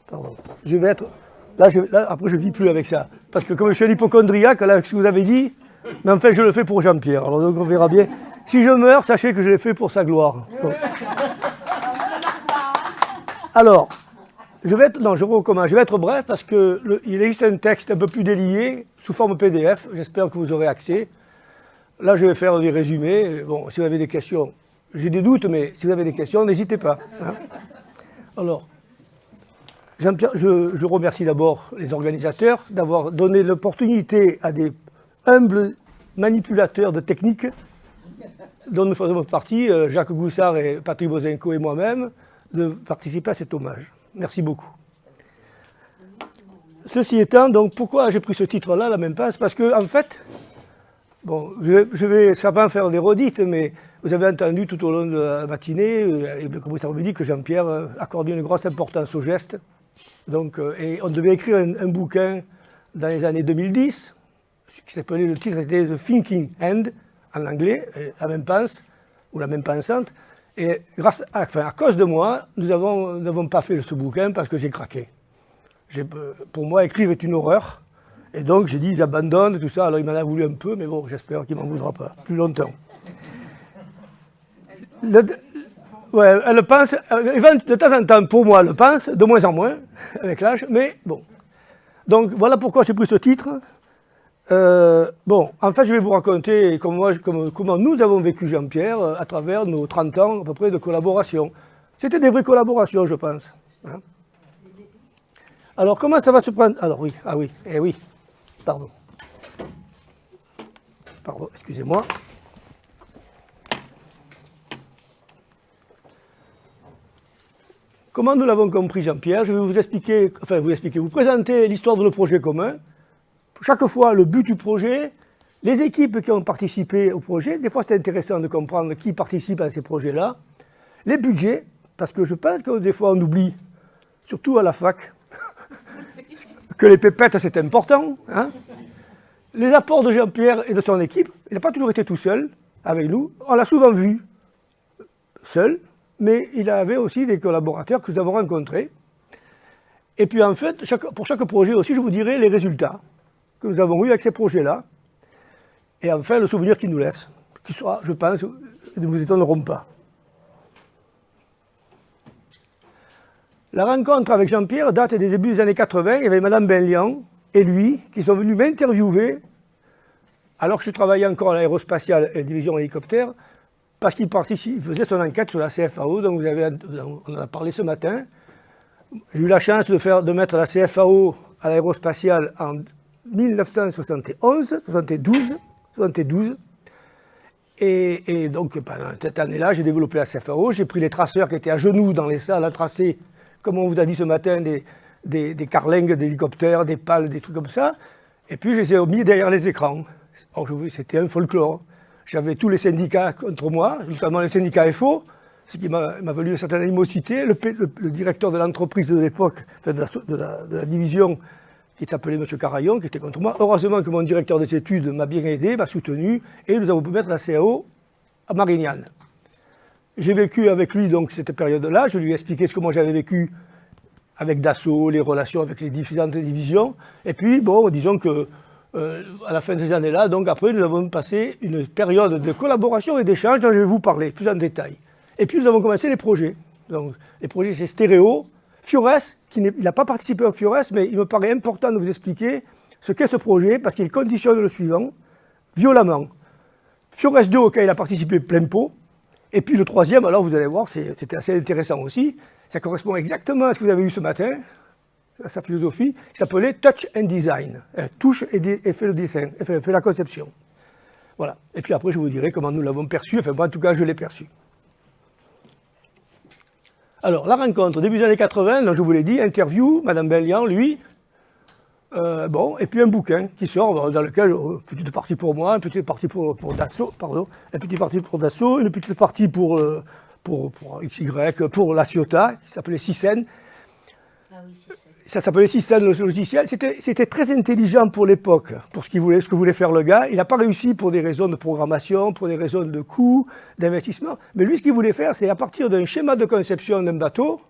Pardon. Je vais être... Là, après, je ne vis plus avec ça. Parce que comme je suis un hypochondriaque, là, ce que vous avez dit, mais en fait, je le fais pour Jean-Pierre. Alors, donc, on verra bien. Si je meurs, sachez que je l'ai fait pour sa gloire. Bon. Alors, je vais être bref parce qu'il existe un texte un peu plus délié, sous forme PDF. J'espère que vous aurez accès. Là, je vais faire des résumés. Bon, si vous avez des questions, j'ai des doutes, mais si vous avez des questions, n'hésitez pas. Hein. Alors, Jean-Pierre, je remercie d'abord les organisateurs d'avoir donné l'opportunité à des humbles manipulateurs de techniques dont nous faisons partie, Jacques Goussard et Patrick Bozenko et moi-même, de participer à cet hommage. Merci beaucoup. Ceci étant, donc, pourquoi j'ai pris ce titre-là, la même passe? Parce que, en fait, bon, ça va pas faire des redites, mais vous avez entendu tout au long de la matinée, le commissaire me dit que Jean-Pierre accordait une grosse importance au geste. Donc, et on devait écrire un bouquin dans les années 2010, qui s'appelait, le titre était The Thinking Hand, en anglais, la même pense, ou la même pensante. Et à cause de moi, nous n'avons pas fait ce bouquin parce que j'ai craqué. Pour moi, écrire est une horreur. Et donc, j'ai dit, j'abandonne, tout ça. Alors, il m'en a voulu un peu, mais bon, j'espère qu'il ne m'en voudra pas plus longtemps. Ouais, elle pense, de temps en temps, pour moi, elle le pense, de moins en moins, avec l'âge, mais bon. Donc, voilà pourquoi j'ai pris ce titre. Bon, en fait, je vais vous raconter comment nous avons vécu Jean-Pierre à travers nos 30 ans, à peu près, de collaboration. C'était des vraies collaborations, je pense. Hein. Alors, comment ça va se prendre? Alors, oui, oui, pardon. Pardon, excusez-moi. Comment nous l'avons compris, Jean-Pierre? Je vais vous présenter l'histoire de nos projets communs. Chaque fois, le but du projet, les équipes qui ont participé au projet, des fois c'est intéressant de comprendre qui participe à ces projets-là, les budgets, parce que je pense que des fois on oublie, surtout à la fac, que les pépettes c'est important, hein. Les apports de Jean-Pierre et de son équipe, il n'a pas toujours été tout seul avec nous, on l'a souvent vu seul, mais il avait aussi des collaborateurs que nous avons rencontrés. Et puis en fait, pour chaque projet aussi, je vous dirai les résultats que nous avons eu avec ces projets-là, et enfin le souvenir qu'ils nous laissent, qui sera, je pense, ne vous étonneront pas. La rencontre avec Jean-Pierre date des débuts des années 80, il y avait Madame Benlian et lui qui sont venus m'interviewer, alors que je travaillais encore à l'aérospatiale et la division hélicoptère, parce qu'il faisait son enquête sur la CFAO, donc on en a parlé ce matin. J'ai eu la chance de mettre la CFAO à l'aérospatiale en 1971, 72. Et donc, pendant cette année-là, j'ai développé la CFAO. J'ai pris les traceurs qui étaient à genoux dans les salles à tracer, comme on vous a dit ce matin, des carlingues d'hélicoptères, des pales, des trucs comme ça. Et puis, je les ai mis derrière les écrans. C'était un folklore. J'avais tous les syndicats contre moi, notamment le syndicat FO, ce qui m'a valu une certaine animosité. Le directeur de l'entreprise de l'époque, enfin de la division, qui s'appelait M. Carayon, qui était contre moi. Heureusement que mon directeur des études m'a bien aidé, m'a soutenu, et nous avons pu mettre la CAO à Marignane. J'ai vécu avec lui donc cette période-là, je lui ai expliqué ce que moi j'avais vécu avec Dassault, les relations avec les différentes divisions, et puis bon, disons que à la fin de ces années-là, donc après, nous avons passé une période de collaboration et d'échange dont je vais vous parler plus en détail. Et puis nous avons commencé les projets. Donc les projets c'est Stéréo, Fiores, il n'a pas participé au Fiores, mais il me paraît important de vous expliquer ce qu'est ce projet, parce qu'il conditionne le suivant, violemment. Fiores 2, auquel il a participé plein pot, et puis le troisième, alors vous allez voir, c'était assez intéressant aussi, ça correspond exactement à ce que vous avez eu ce matin, à sa philosophie, qui s'appelait Touch and Design, touche et fait le dessin, fait la conception. Voilà, et puis après je vous dirai comment nous l'avons perçu, enfin moi en tout cas je l'ai perçu. Alors, la rencontre, début des années 80, donc je vous l'ai dit, interview, Madame Benlian, lui, bon, et puis un bouquin qui sort, dans lequel, une petite partie pour moi, une petite partie pour Dassault, pardon, une petite partie pour Dassault, une petite partie pour XY, pour la Ciotat, qui s'appelait Sysen. Ah oui, Sysen. Ça s'appelait Sysen, le logiciel. C'était très intelligent pour l'époque, pour ce que voulait faire le gars. Il n'a pas réussi pour des raisons de programmation, pour des raisons de coûts, d'investissement. Mais lui, ce qu'il voulait faire, c'est à partir d'un schéma de conception d'un bateau,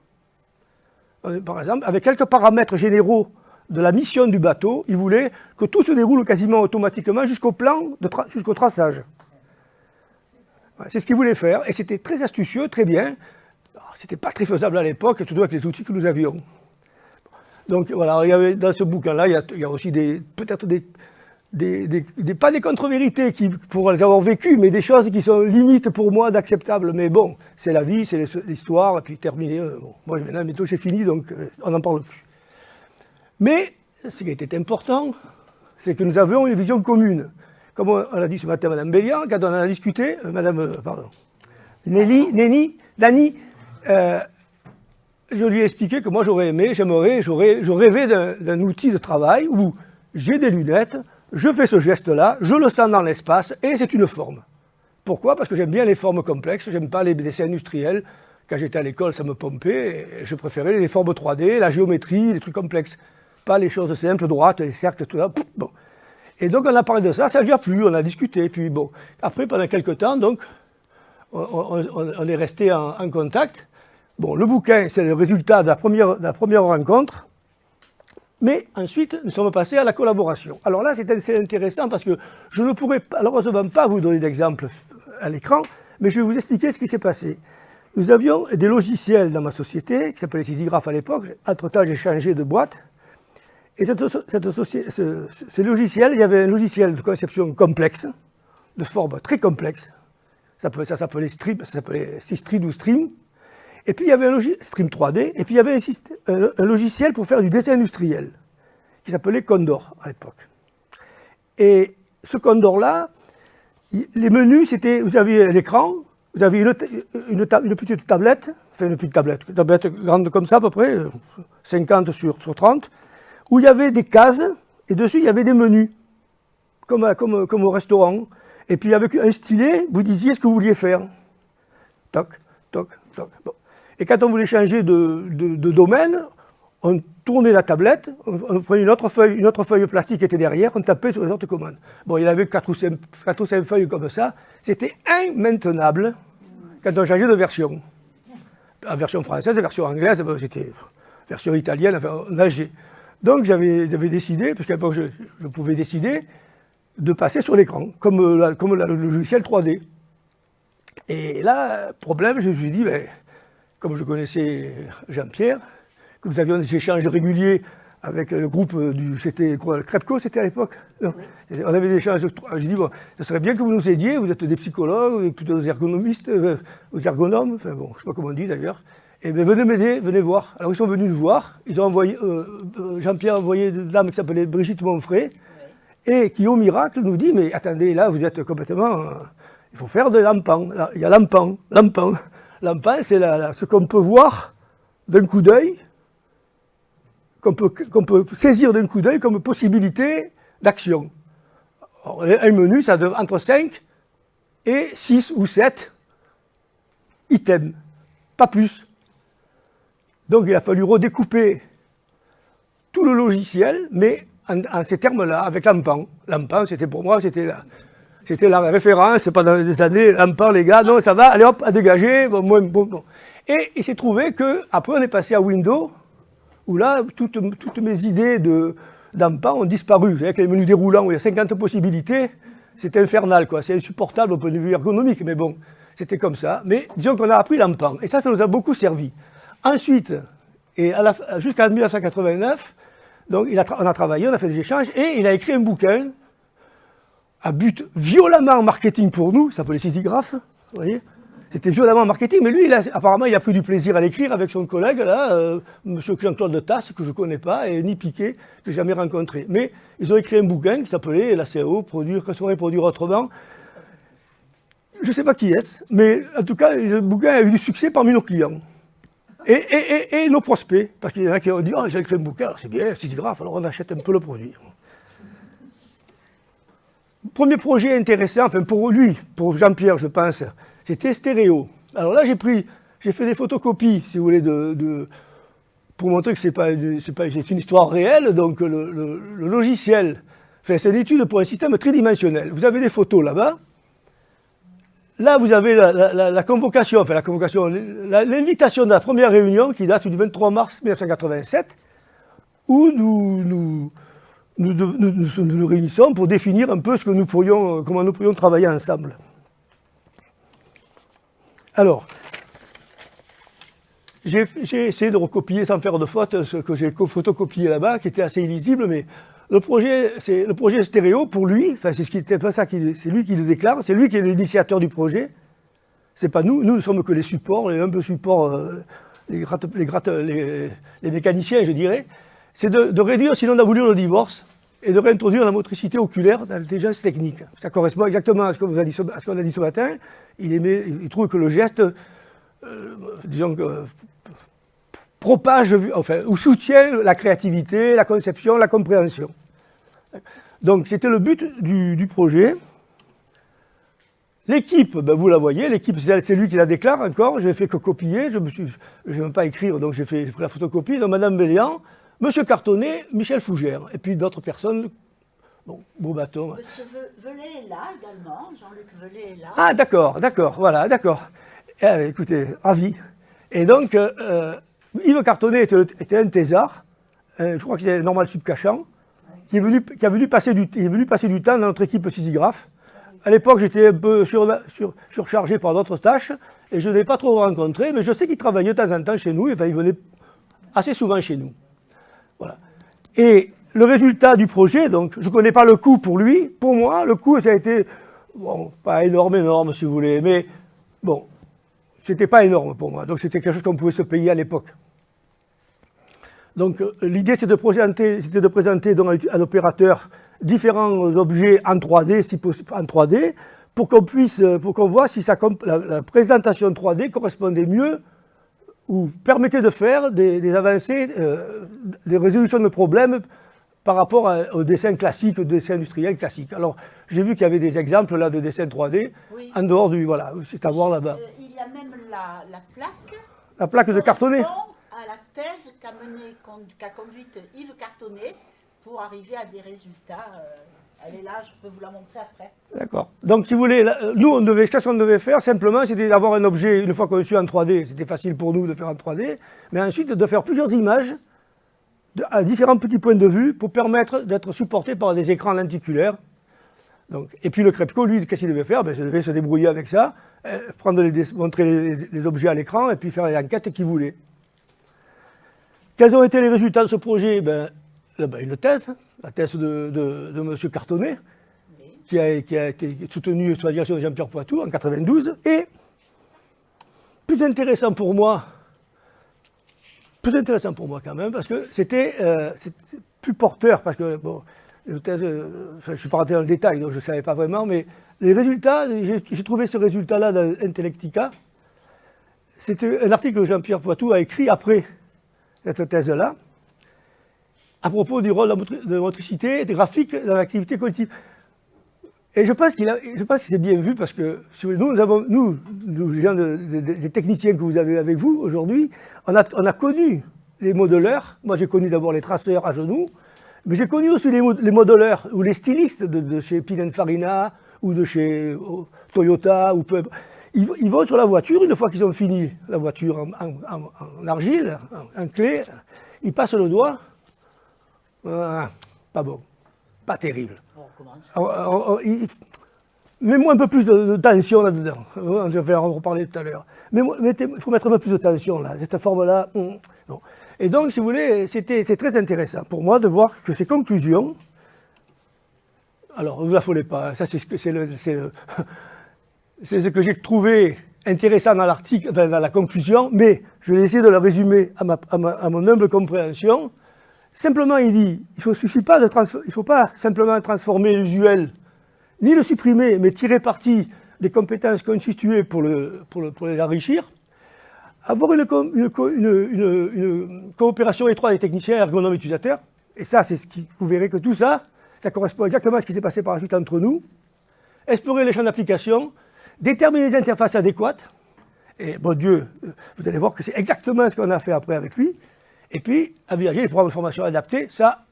par exemple, avec quelques paramètres généraux de la mission du bateau, il voulait que tout se déroule quasiment automatiquement jusqu'au jusqu'au traçage. C'est ce qu'il voulait faire, et c'était très astucieux, très bien. C'était pas très faisable à l'époque, surtout avec les outils que nous avions. Donc voilà, il y avait, dans ce bouquin-là, il y a aussi peut-être pas des contre-vérités pour les avoir vécues, mais des choses qui sont limites pour moi d'acceptables. Mais bon, c'est la vie, c'est l'histoire, et puis terminé. Bon, moi maintenant, bientôt j'ai fini, donc on n'en parle plus. Mais ce qui était important, c'est que nous avions une vision commune. Comme on l'a dit ce matin à Mme Bellian, quand on en a discuté, Dani, je lui ai expliqué que moi j'aurais aimé, je rêvais d'un outil de travail où j'ai des lunettes, je fais ce geste-là, je le sens dans l'espace et c'est une forme. Pourquoi? Parce que j'aime bien les formes complexes, j'aime pas les dessins industriels. Quand j'étais à l'école, ça me pompait, et je préférais les formes 3D, la géométrie, les trucs complexes. Pas les choses simples, droites, les cercles, tout ça. Bon. Et donc on a parlé de ça, ça lui a plu, on a discuté. Puis bon, après pendant quelques temps, donc, on est resté en contact. Bon, le bouquin, c'est le résultat de la première rencontre. Mais ensuite, nous sommes passés à la collaboration. Alors là, c'est assez intéressant parce que je ne pourrais malheureusement pas vous donner d'exemple à l'écran, mais je vais vous expliquer ce qui s'est passé. Nous avions des logiciels dans ma société, qui s'appelait Sisigraph à l'époque. Entre-temps, j'ai changé de boîte. Et ce logiciel, il y avait un logiciel de conception complexe, de forme très complexe. Ça s'appelait Stream, ça s'appelait Systream ou Stream. Et puis il y avait un logiciel Stream 3D, et puis il y avait un logiciel pour faire du dessin industriel, qui s'appelait Condor à l'époque. Et ce Condor-là, les menus, c'était, vous aviez l'écran, vous aviez une petite tablette, enfin une tablette grande comme ça à peu près, 50 sur 30, où il y avait des cases, et dessus il y avait des menus, comme au restaurant. Et puis avec un stylet, vous disiez ce que vous vouliez faire. Toc, toc, toc. Bon. Et quand on voulait changer de domaine, on tournait la tablette, on prenait une autre feuille plastique qui était derrière, on tapait sur les autres commandes. Bon, il y avait 4 ou 5 feuilles comme ça. C'était immaintenable quand on changeait de version. En version française, version anglaise, c'était version italienne, enfin, nager. Donc j'avais décidé, parce qu'à l'époque je pouvais décider, de passer sur l'écran, comme le logiciel 3D. Et là, problème, je me suis dit, ben, comme je connaissais Jean-Pierre, que nous avions des échanges réguliers avec le groupe c'était quoi, le Crepco, c'était à l'époque. On avait des échanges, j'ai dit, bon, ce serait bien que vous nous aidiez, vous êtes des psychologues, plutôt des ergonomistes, des ergonomes, enfin bon, je ne sais pas comment on dit d'ailleurs. Et bien venez m'aider, venez voir. Alors ils sont venus nous voir, ils ont envoyé, Jean-Pierre a envoyé une dame qui s'appelait Brigitte Monfray, et qui au miracle nous dit, mais attendez, là vous êtes complètement, il faut faire de l'empan. Il y a l'empan. L'empan, c'est ce qu'on peut voir d'un coup d'œil, qu'on peut saisir d'un coup d'œil comme possibilité d'action. Un menu, ça donne entre 5 et 6 ou 7 items, pas plus. Donc il a fallu redécouper tout le logiciel, mais en ces termes-là, avec l'empan. L'empan, c'était pour moi, c'était la référence pendant des années. L'empan, les gars, non, ça va, allez hop, à dégager. Bon. Et il s'est trouvé qu'après, on est passé à Windows, où là, toutes mes idées d'empan ont disparu. Vous savez, avec les menus déroulants où il y a 50 possibilités, c'était infernal, quoi. C'est insupportable au point de vue ergonomique, mais bon, c'était comme ça. Mais disons qu'on a appris l'empan, et ça nous a beaucoup servi. Ensuite, et jusqu'à 1989, donc on a travaillé, on a fait des échanges, et il a écrit un bouquin à but violemment marketing pour nous, ça s'appelait Sisigraph, vous voyez. C'était violemment marketing, mais lui, apparemment, il a pris du plaisir à l'écrire avec son collègue, là, monsieur Jean-Claude de Tasse, que je ne connais pas, et ni Piquet, que je n'ai jamais rencontré. Mais ils ont écrit un bouquin qui s'appelait La CAO, que saurait produire autrement. Je ne sais pas qui est-ce, mais en tout cas, le bouquin a eu du succès parmi nos clients. Et nos prospects, parce qu'il y en a qui ont dit, oh, j'ai écrit un bouquin, c'est bien, c'est grave, alors on achète un peu le produit. Premier projet intéressant, enfin pour lui, pour Jean-Pierre, je pense, c'était stéréo. Alors là, j'ai fait des photocopies, si vous voulez, pour montrer que c'est une histoire réelle. Donc le logiciel, enfin, c'est une étude pour un système tridimensionnel. Vous avez des photos là-bas. là, vous avez la convocation, enfin la convocation, l'invitation de la première réunion qui date du 23 mars 1987, où nous nous réunissons pour définir un peu comment nous pourrions travailler ensemble. Alors, j'ai essayé de recopier sans faire de faute ce que j'ai photocopié là-bas, qui était assez illisible, mais le projet stéréo, pour lui, enfin c'est lui qui le déclare, c'est lui qui est l'initiateur du projet. C'est pas nous ne sommes que les supports, les humbles supports, les mécaniciens, je dirais. C'est de réduire, sinon d'abolir le divorce, et de réintroduire la motricité oculaire dans l'intelligence technique. Ça correspond exactement à ce qu'on a dit ce matin. Il trouve que le geste, propage, enfin, ou soutient la créativité, la conception, la compréhension. Donc c'était le but du projet. L'équipe, ben, vous la voyez, l'équipe c'est lui qui la déclare encore, je n'ai fait que copier, je n'ai même pas écrire, donc j'ai pris la photocopie, donc Madame Bellian, Monsieur Cartonnet, Michel Fougère, et puis d'autres personnes, bon, Beaubaton. Monsieur Velay est là également, Jean-Luc Velay est là. Ah d'accord, voilà, d'accord. Écoutez, ravi. Et donc, Yves Cartonnet était un thésard, je crois qu'il était normal subcachant, qui est venu passer du temps dans notre équipe sisigraphe. À l'époque, j'étais un peu surchargé par d'autres tâches, et je ne l'ai pas trop rencontré, mais je sais qu'il travaillait de temps en temps chez nous, enfin, il venait assez souvent chez nous. Voilà. Et le résultat du projet, donc, je ne connais pas le coût pour lui. Pour moi, le coût, ça a été, bon, pas énorme, si vous voulez, mais bon, c'était pas énorme pour moi. Donc, c'était quelque chose qu'on pouvait se payer à l'époque. Donc, l'idée, c'était de présenter donc, à l'opérateur différents objets en 3D, si possible, en 3D, pour qu'on voit si la présentation 3D correspondait mieux ou permettait de faire des avancées, des résolutions de problèmes par rapport au dessin classique, au dessin industriel classique. Alors, j'ai vu qu'il y avait des exemples là de dessin 3D, oui, en dehors du, voilà, c'est à voir là-bas. Il y a même la plaque. La plaque de Cartonnet. À la thèse qu'a conduite Yves Cartonnet pour arriver à des résultats. Elle est là, je peux vous la montrer après. D'accord. Donc, si vous voulez, nous, ce qu'on devait faire, simplement, c'était d'avoir un objet, une fois conçu en 3D, c'était facile pour nous de faire en 3D, mais ensuite de faire plusieurs images à différents petits points de vue pour permettre d'être supporté par des écrans lenticulaires. Donc, et puis le Crepco, lui, qu'est-ce qu'il devait faire? Il devait se débrouiller avec ça, montrer les objets à l'écran et puis faire les enquêtes qu'il voulait. Quels ont été les résultats de ce projet? Une thèse, la thèse de M. Cartonnet, oui, qui a été soutenue sous la direction de Jean-Pierre Poitou en 92, et plus intéressant pour moi quand même, parce que c'était plus porteur, parce que, bon, une thèse, je ne suis pas rentré dans le détail, donc je ne savais pas vraiment, mais les résultats, j'ai trouvé ce résultat-là dans Intellectica. C'était un article que Jean-Pierre Poitou a écrit après cette thèse-là, à propos du rôle de motricité et des graphiques dans l'activité cognitive. Et je pense que c'est bien vu parce que nous les gens des techniciens que vous avez avec vous aujourd'hui, on a connu les modeleurs. Moi, j'ai connu d'abord les traceurs à genoux, mais j'ai connu aussi les modeleurs ou les stylistes de chez Pininfarina ou de chez Toyota ou peu. Ils vont sur la voiture, une fois qu'ils ont fini la voiture en argile, en clé, ils passent le doigt. Pas bon, pas terrible. Mets-moi un peu plus de tension là-dedans. Je vais en reparler tout à l'heure. Mais il faut mettre un peu plus de tension là, cette forme-là. Non. Et donc, si vous voulez, c'est très intéressant pour moi de voir que ces conclusions. Alors, ne vous affolez pas, ça c'est ce que j'ai trouvé intéressant dans l'article, dans la conclusion, mais je vais essayer de le résumer à mon humble compréhension. Simplement, il dit, il ne faut pas simplement transformer l'usuel, ni le supprimer, mais tirer parti des compétences constituées pour l'enrichir. Avoir une coopération étroite des techniciens, ergonomes et utilisateurs, et ça, vous verrez que tout ça, ça correspond exactement à ce qui s'est passé par la suite entre nous. Explorer les champs d'application, déterminer les interfaces adéquates, et bon Dieu, vous allez voir que c'est exactement ce qu'on a fait après avec lui. Et puis, envisager les programmes de formation adaptés, ça,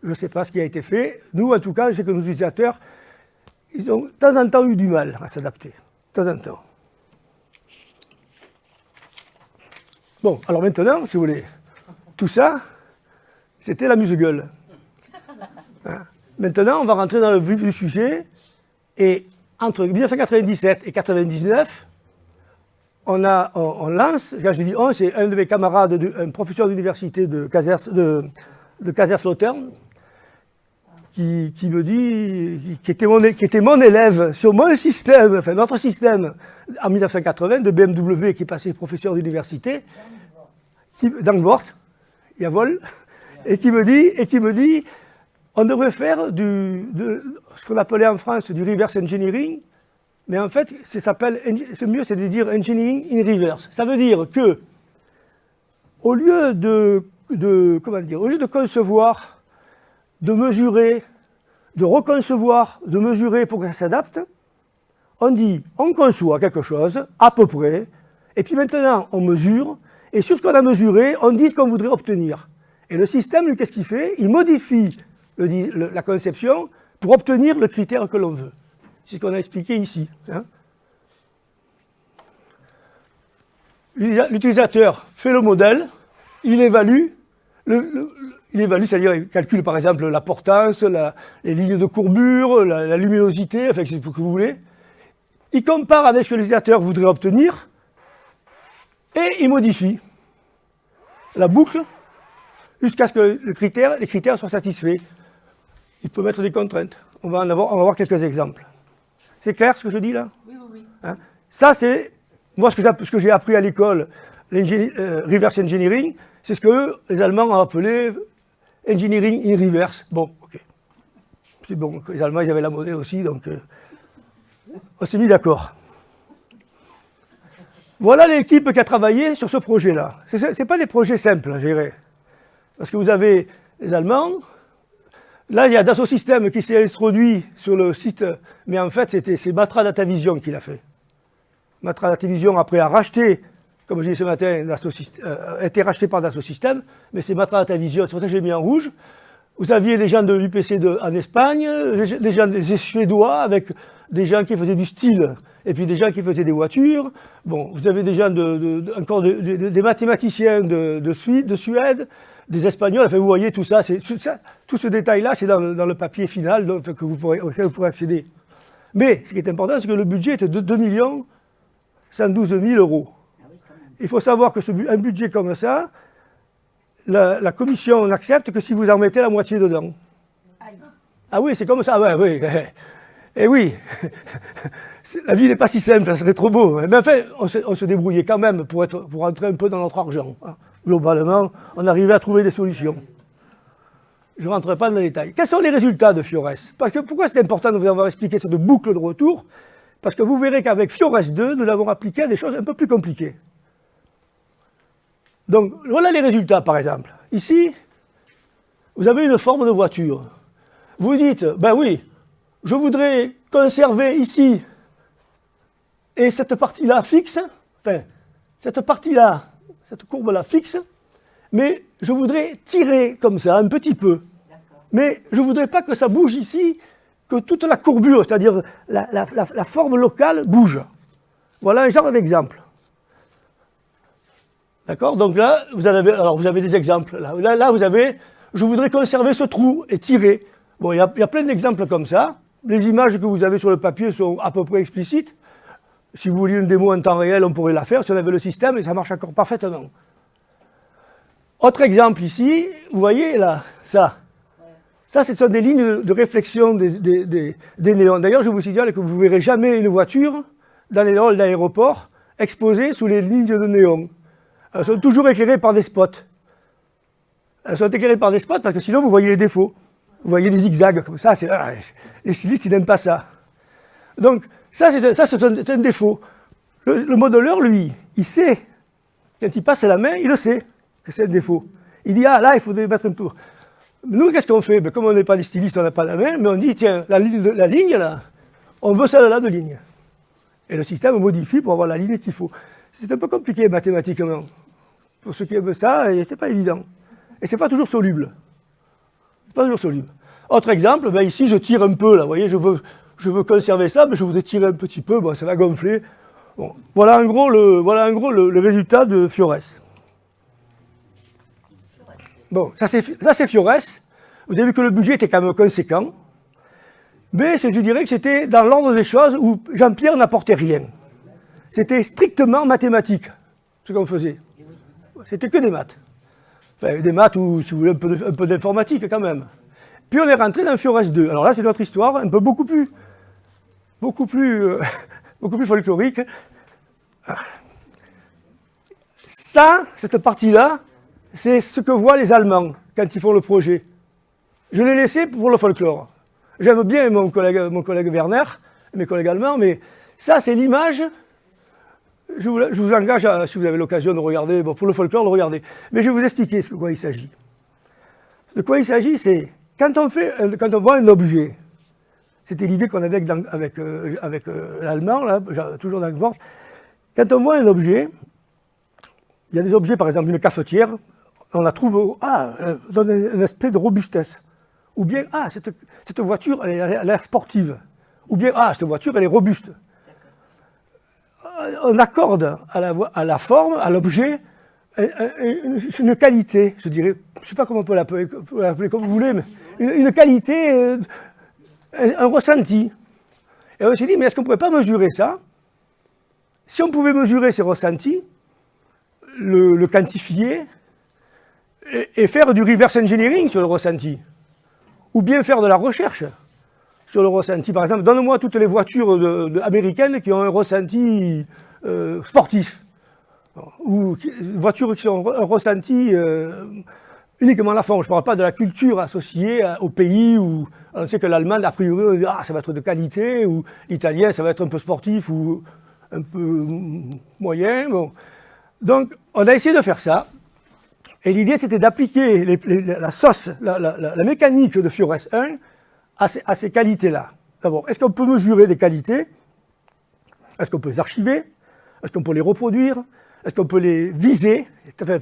je ne sais pas ce qui a été fait. Nous, en tout cas, je sais que nos utilisateurs, ils ont de temps en temps eu du mal à s'adapter. de temps en temps. Bon, alors maintenant, si vous voulez, tout ça, c'était l'amuse-gueule. Hein? Maintenant, on va rentrer dans le vif du sujet, et entre 1997 et 1999, on lance, quand je dis on, c'est un de mes camarades, un professeur d'université de Kaiserslautern, qui me dit, qui était mon élève sur mon système, enfin notre système, en 1980, de BMW, qui est passé professeur d'université, d'Angvort, Javol, et qui me dit, on devrait faire ce qu'on appelait en France du reverse engineering, mais en fait, c'est mieux, c'est de dire engineering in reverse. Ça veut dire que, au lieu de concevoir, de mesurer, de reconcevoir, de mesurer pour que ça s'adapte, on conçoit quelque chose, à peu près, et puis maintenant, on mesure, et sur ce qu'on a mesuré, on dit ce qu'on voudrait obtenir. Et le système, lui, qu'est-ce qu'il fait? Il modifie la conception pour obtenir le critère que l'on veut. C'est ce qu'on a expliqué ici. Hein. L'utilisateur fait le modèle, il évalue, c'est-à-dire il calcule par exemple la portance, les lignes de courbure, la luminosité, enfin c'est ce que vous voulez. Il compare avec ce que l'utilisateur voudrait obtenir et il modifie la boucle jusqu'à ce que les critères soient satisfaits. Il peut mettre des contraintes. On va voir quelques exemples. C'est clair ce que je dis là? Oui, oui, oui. Hein? Ça, c'est moi ce que j'ai appris à l'école, reverse engineering, c'est ce que les Allemands ont appelé engineering in reverse. Bon, ok. C'est bon, les Allemands ils avaient la monnaie aussi, donc on s'est mis d'accord. Voilà l'équipe qui a travaillé sur ce projet-là. Ce n'est pas des projets simples à gérer. Parce que vous avez les Allemands. Là, il y a Dassault Systèmes qui s'est introduit sur le site, mais en fait, c'est Matra Datavision qui l'a fait. Matra Datavision, après, a racheté, comme je disais ce matin, a été racheté par Dassault Systèmes, mais c'est Matra Datavision, c'est pour ça que j'ai mis en rouge. Vous aviez des gens de l'UPC en Espagne, des Suédois, avec des gens qui faisaient du style, et puis des gens qui faisaient des voitures. Bon, vous avez des gens des mathématiciens de Suède, des Espagnols, enfin vous voyez tout ça, tout ce détail-là, c'est dans le papier final auquel vous pourrez accéder. Mais ce qui est important, c'est que le budget était de 2 112 000 €. Il faut savoir que un budget comme ça, la commission n'accepte que si vous en mettez la moitié dedans. Ah oui, c'est comme ça, ouais, oui. Et oui, la vie n'est pas si simple, ça serait trop beau. Mais enfin, on se débrouillait quand même pour entrer un peu dans notre argent. Globalement, on arrivait à trouver des solutions. Je ne rentrerai pas dans les détails. Quels sont les résultats de Fiores? Parce que pourquoi c'est important de vous avoir expliqué cette boucle de retour? Parce que vous verrez qu'avec Fiores 2, nous l'avons appliqué à des choses un peu plus compliquées. Donc, voilà les résultats, par exemple. Ici, vous avez une forme de voiture. Vous dites, ben oui, je voudrais conserver ici, et cette partie-là fixe, enfin, cette partie-là, cette courbe-là fixe, mais je voudrais tirer comme ça, un petit peu. Mais je ne voudrais pas que ça bouge ici, que toute la courbure, c'est-à-dire la forme locale, bouge. Voilà un genre d'exemple. D'accord? Donc là, vous avez des exemples. Là, vous avez, je voudrais conserver ce trou et tirer. Bon, il y a plein d'exemples comme ça. Les images que vous avez sur le papier sont à peu près explicites. Si vous vouliez une démo en temps réel, on pourrait la faire si on avait le système et ça marche encore parfaitement. Autre exemple ici, vous voyez là, ça. Ça, ce sont des lignes de réflexion des néons. D'ailleurs, je vous signale que vous ne verrez jamais une voiture dans les halls d'aéroport exposée sous les lignes de néons. Elles sont toujours éclairées par des spots. Elles sont éclairées par des spots parce que sinon vous voyez les défauts. Vous voyez des zigzags comme ça. Les stylistes, ils n'aiment pas ça. Donc, ça c'est un défaut. Le modeleur, lui, il sait. Quand il passe la main, il le sait que c'est un défaut. Il dit, ah là, il faudrait mettre un peu. Nous, qu'est-ce qu'on fait? Ben, comme on n'est pas des stylistes, on n'a pas la main, mais on dit, tiens, la ligne là, on veut celle-là de ligne. Et le système modifie pour avoir la ligne qu'il faut. C'est un peu compliqué mathématiquement. Pour ceux qui aiment ça, c'est pas évident. Et c'est pas toujours soluble. Pas toujours soluble. Autre exemple, ben ici je tire un peu là, vous voyez, je veux je veux conserver ça, mais je voudrais tirer un petit peu, bon, ça va gonfler. Bon, voilà en gros le résultat de Fiores. Bon, ça c'est Fiores. Vous avez vu que le budget était quand même conséquent. Mais je dirais que c'était dans l'ordre des choses où Jean-Pierre n'apportait rien. C'était strictement mathématique, ce qu'on faisait. C'était que des maths. Enfin, des maths ou, si vous voulez, un peu d'informatique quand même. Puis on est rentré dans Fiores 2. Alors là, c'est notre histoire, un peu beaucoup plus folklorique. Ça, cette partie-là, c'est ce que voient les Allemands quand ils font le projet. Je l'ai laissé pour le folklore. J'aime bien mon collègue Werner, mes collègues allemands, mais ça, c'est l'image. Je vous engage, si vous avez l'occasion de regarder, bon, pour le folklore, de regarder. Mais je vais vous expliquer de quoi il s'agit. De quoi il s'agit, c'est quand on voit un objet, c'était l'idée qu'on avait avec l'allemand, là, toujours dans le Wort. Quand on voit un objet, il y a des objets, par exemple une cafetière, on la trouve, donne un aspect de robustesse. Ou bien, cette voiture, elle a l'air sportive. Ou bien, cette voiture, elle est robuste. On accorde à la forme, à l'objet, une qualité, je dirais, je ne sais pas comment on peut l'appeler comme vous voulez, mais une qualité, un ressenti. Et on s'est dit, mais est-ce qu'on ne pourrait pas mesurer ça? Si on pouvait mesurer ces ressentis, le quantifier, et faire du reverse engineering sur le ressenti, ou bien faire de la recherche sur le ressenti. Par exemple, donne-moi toutes les voitures américaines qui ont un ressenti sportif, ou voitures qui ont un ressenti uniquement la forme. Je ne parle pas de la culture associée au pays où on sait que l'allemand, a priori, ça va être de qualité, ou l'italien, ça va être un peu sportif, ou un peu moyen. Bon. Donc, on a essayé de faire ça. Et l'idée, c'était d'appliquer la sauce, la mécanique de Fiores 1 à ces qualités-là. D'abord, est-ce qu'on peut mesurer des qualités? Est-ce qu'on peut les archiver? Est-ce qu'on peut les reproduire? Est-ce qu'on peut les viser?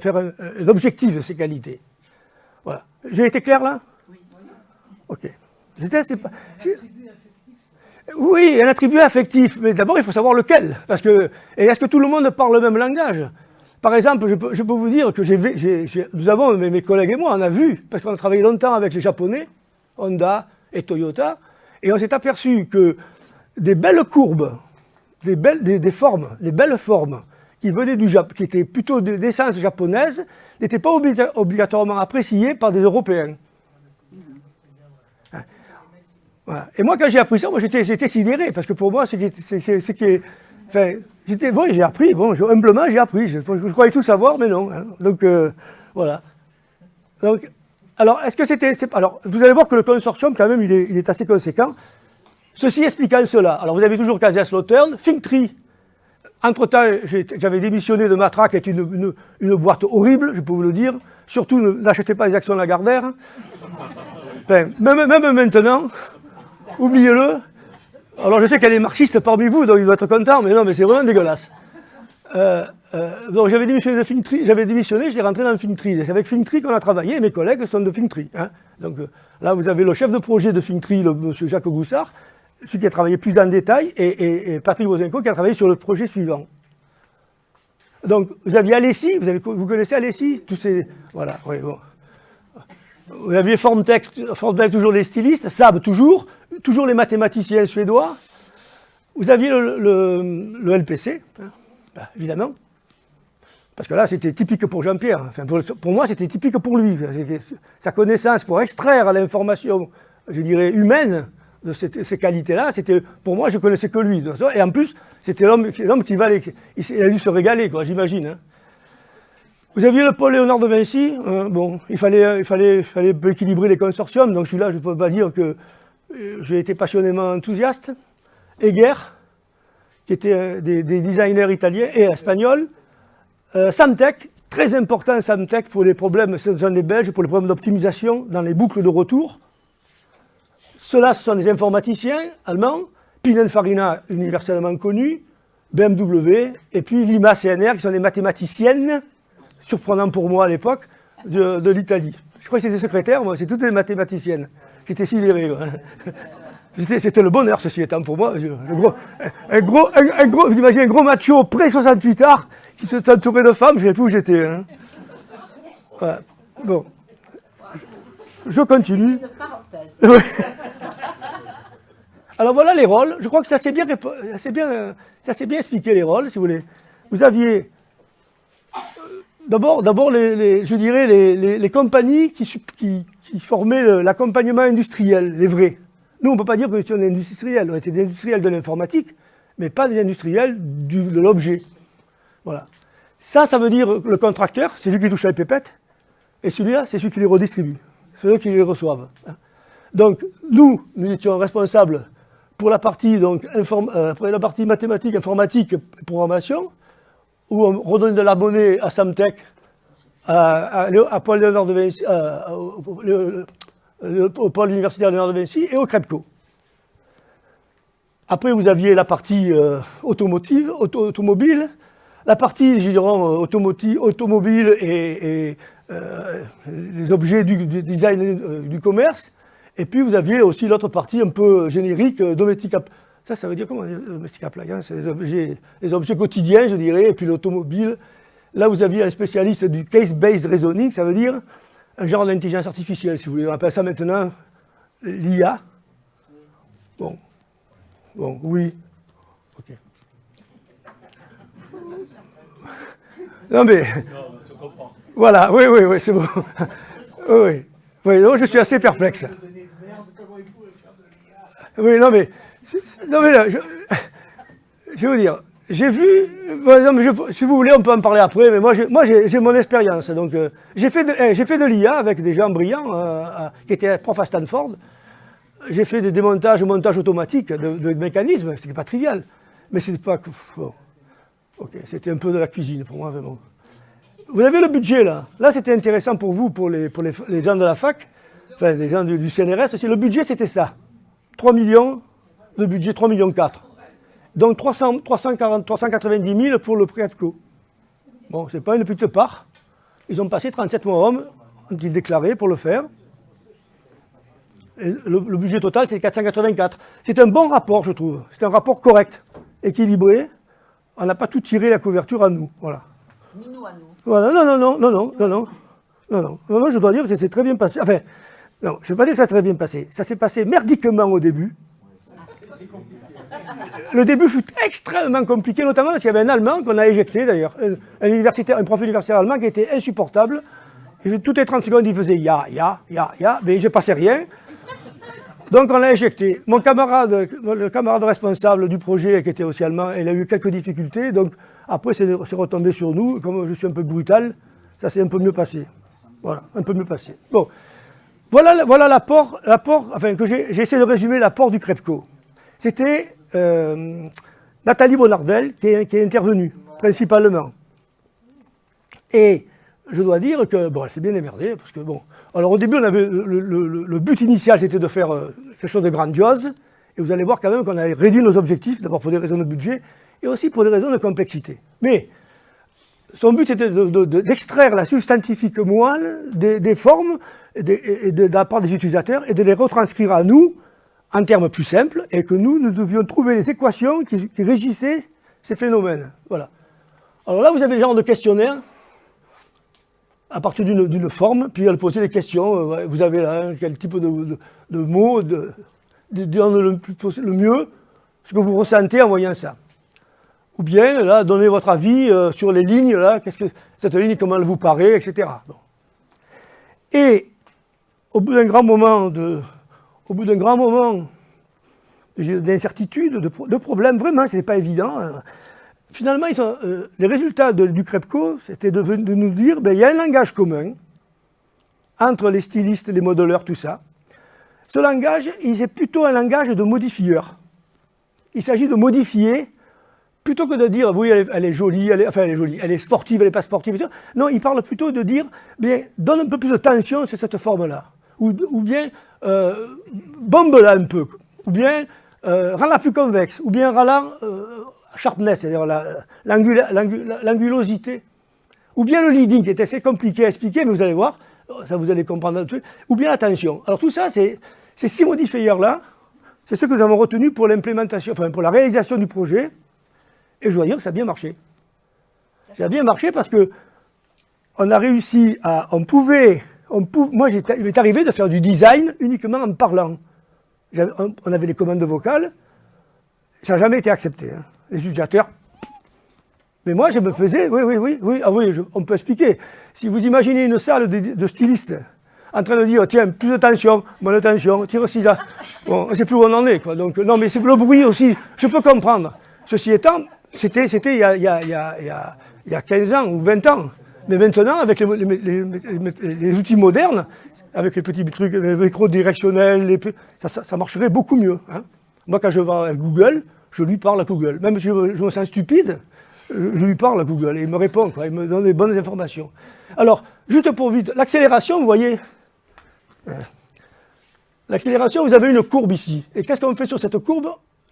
Faire un objectif de ces qualités? Voilà. J'ai été clair là? Oui. Ok. Oui, un attribut affectif, mais d'abord, il faut savoir lequel. Et est-ce que tout le monde parle le même langage? Par exemple, je peux vous dire que nous avons, mes collègues et moi, on a vu, parce qu'on a travaillé longtemps avec les Japonais, Honda et Toyota, et on s'est aperçu que des belles courbes, des formes, les belles formes qui venaient du Japon, qui étaient plutôt d'essence japonaise, n'étaient pas obligatoirement appréciées par des Européens. Voilà. Et moi, quand j'ai appris ça, j'étais sidéré, parce que pour moi, j'ai appris, humblement j'ai appris, je croyais tout savoir, mais non. Hein. Donc, voilà. Donc, alors, alors, vous allez voir que le consortium, quand même, il est assez conséquent. Ceci expliquant cela, alors vous avez toujours Kaiserslautern, Thinktree. Entre-temps, j'avais démissionné de Matraque, qui est une boîte horrible, je peux vous le dire. Surtout, n'achetez pas les actions Lagardère. Enfin, même maintenant, oubliez-le. Alors je sais qu'il y a des marxistes parmi vous, donc ils doivent être contents, mais non, mais c'est vraiment dégueulasse. Donc j'avais démissionné de Thinktree, j'étais rentré dans Thinktree. C'est avec Thinktree qu'on a travaillé, et mes collègues sont de Thinktree. Hein. Donc là, vous avez le chef de projet de Thinktree, le monsieur Jacques Goussard, celui qui a travaillé plus en détail, et Patrick Wozenko qui a travaillé sur le projet suivant. Donc vous aviez Alessi, vous connaissez Alessi, tous ces... Voilà, oui, bon. Vous aviez Formtech, toujours les stylistes, Saab toujours les mathématiciens suédois. Vous aviez le LPC, hein, évidemment. Parce que là, c'était typique pour Jean-Pierre. Enfin, pour moi, c'était typique pour lui. Sa connaissance pour extraire l'information, je dirais, humaine de ces qualités-là, pour moi, je connaissais que lui. Et en plus, c'était l'homme qui il a dû se régaler, quoi, j'imagine. Hein. Vous aviez le Paul Léonard de Vinci, il fallait un peu équilibrer les consortiums, donc celui-là, je ne peux pas dire que j'ai été passionnément enthousiaste. Heger, qui était des designers italiens et espagnols. Samtec, très important Samtec pour les problèmes, ce sont des Belges, pour les problèmes d'optimisation dans les boucles de retour. Ceux-là, ce sont des informaticiens allemands, Pininfarina, universellement connu, BMW, et puis Lima CNR, qui sont des mathématiciennes, surprenant pour moi à l'époque, de l'Italie. Je crois que c'était secrétaire, moi, c'est toutes des mathématiciennes. J'étais sidéré. C'était le bonheur, ceci étant, pour moi. Vous imaginez un gros macho près 68 arts qui s'est entouré de femmes, je ne sais plus où j'étais. Hein. Voilà. Bon. Je continue. Une parenthèse. Alors voilà les rôles. Je crois que ça s'est bien expliqué, les rôles, si vous voulez. Vous aviez d'abord je dirais les compagnies qui formaient l'accompagnement industriel, les vrais. Nous, on ne peut pas dire que nous étions des industriels. On était des industriels de l'informatique, mais pas des industriels de l'objet. Voilà. Ça veut dire le contracteur, c'est lui qui touche les pépettes, et celui-là, c'est celui qui les redistribue, ceux qui les reçoivent. Donc, nous étions responsables pour la partie, pour la partie mathématiques, informatique et programmation, où on redonnait de la monnaie à Samtec, à Paul Léonard de Vinci, au pôle universitaire Léonard de Vinci et au CREPCO. Après, vous aviez la partie automobile, la partie, je dirais, automobile et les objets du design du commerce. Et puis, vous aviez aussi l'autre partie un peu générique, domestique. Ça veut dire comment domestique appliance, c'est les objets quotidiens, je dirais, et puis l'automobile. Là, vous aviez un spécialiste du case-based reasoning, ça veut dire un genre d'intelligence artificielle, si vous voulez. On appelle ça maintenant l'IA. Bon, oui. Ok. Non, mais. Non, on se comprend. Voilà, oui, c'est bon. Oui. Oui, donc je suis assez perplexe. Oui, non, mais là, je vais vous dire. J'ai vu, si vous voulez, on peut en parler après, mais moi j'ai mon expérience. Donc, j'ai fait de l'IA avec des gens brillants qui étaient profs à Stanford. J'ai fait des montages automatiques de mécanismes, c'était pas trivial. Mais c'était pas. Bon. Ok, c'était un peu de la cuisine pour moi, vraiment. Vous avez le budget là. Là, c'était intéressant pour vous, pour les gens de la fac, enfin, les gens du CNRS aussi. Le budget, c'était ça. 3 millions de budget, 3,4 millions. Donc 390 000 pour le CREPCO. Bon, c'est pas une petite part. Ils ont passé 37 mois hommes, ont-ils déclaré, pour le faire. Et le budget total, c'est 484. C'est un bon rapport, je trouve. C'est un rapport correct, équilibré. On n'a pas tout tiré la couverture à nous. Voilà. Ni nous à nous. Voilà, non, je dois dire que c'est très bien passé. Enfin, non, je ne vais pas dire que ça s'est très bien passé. Ça s'est passé merdiquement au début. Le début fut extrêmement compliqué, notamment parce qu'il y avait un Allemand qu'on a éjecté d'ailleurs, un prof universitaire allemand qui était insupportable. Toutes les 30 secondes, il faisait ya, mais je ne passais rien. Donc on l'a éjecté. Le camarade responsable du projet, qui était aussi allemand, il a eu quelques difficultés. Donc après, c'est retombé sur nous. Comme je suis un peu brutal, ça s'est un peu mieux passé. Voilà, un peu mieux passé. Bon, voilà l'apport, enfin que j'essaie de résumer l'apport du CREPCO. C'était Nathalie Bonardel qui est intervenue, principalement. Et je dois dire que, bon, elle s'est bien émerdée, parce que, bon, alors au début, on avait le but initial, c'était de faire quelque chose de grandiose, et vous allez voir quand même qu'on a réduit nos objectifs, d'abord pour des raisons de budget, et aussi pour des raisons de complexité. Mais son but, c'était d'extraire la substantifique moelle des formes de la part des utilisateurs, et de les retranscrire à nous, en termes plus simples, et que nous devions trouver les équations qui régissaient ces phénomènes. Voilà. Alors là, vous avez le genre de questionnaire, à partir d'une forme, puis elle posait des questions. Vous avez là quel type de mots, dire le mieux, ce que vous ressentez en voyant ça. Ou bien, là, donnez votre avis sur les lignes, là, cette ligne, comment elle vous paraît, etc. Bon. Et, au bout d'un grand moment d'incertitude, de problèmes, vraiment, ce n'était pas évident. Finalement, les résultats du CREPCO, c'était de nous dire, il y a un langage commun entre les stylistes, les modeleurs, tout ça. Ce langage, c'est plutôt un langage de modifieur. Il s'agit de modifier, plutôt que de dire, oui, elle est jolie, elle est sportive, elle n'est pas sportive. Etc. Non, il parle plutôt de dire, donne un peu plus de tension sur cette forme-là. Ou bien, bombe-la un peu. Ou bien, rends-la plus convexe. Ou bien, rends-la sharpness, c'est-à-dire l'angulosité. Ou bien le leading, qui est assez compliqué à expliquer, mais vous allez voir, ça vous allez comprendre un truc. Ou bien la tension. Alors tout ça, ces 6 modifieurs-là, C'est ce que nous avons retenu pour l'implémentation, enfin pour la réalisation du projet. Et je dois dire que ça a bien marché. Ça a bien marché parce que on a réussi à, moi il m'est arrivé de faire du design uniquement en parlant. On avait les commandes vocales, ça n'a jamais été accepté. Hein. Les utilisateurs. Mais moi je me faisais, on peut expliquer. Si vous imaginez une salle de stylistes en train de dire, tiens, plus de tension, moins de tension, tire aussi là. Bon, on ne sait plus où on en est, quoi. Donc, non, mais c'est le bruit aussi, je peux comprendre. Ceci étant, c'était il y a 15 ans ou 20 ans. Mais maintenant, avec les outils modernes, avec les petits trucs, les micros directionnels, ça marcherait beaucoup mieux. Hein. Moi, quand je vais à Google, je lui parle à Google. Même si je me sens stupide, je lui parle à Google et il me répond, quoi. Il me donne les bonnes informations. Alors, juste pour vite, l'accélération, vous voyez, l'accélération, vous avez une courbe ici. Et qu'est-ce qu'on fait sur cette courbe?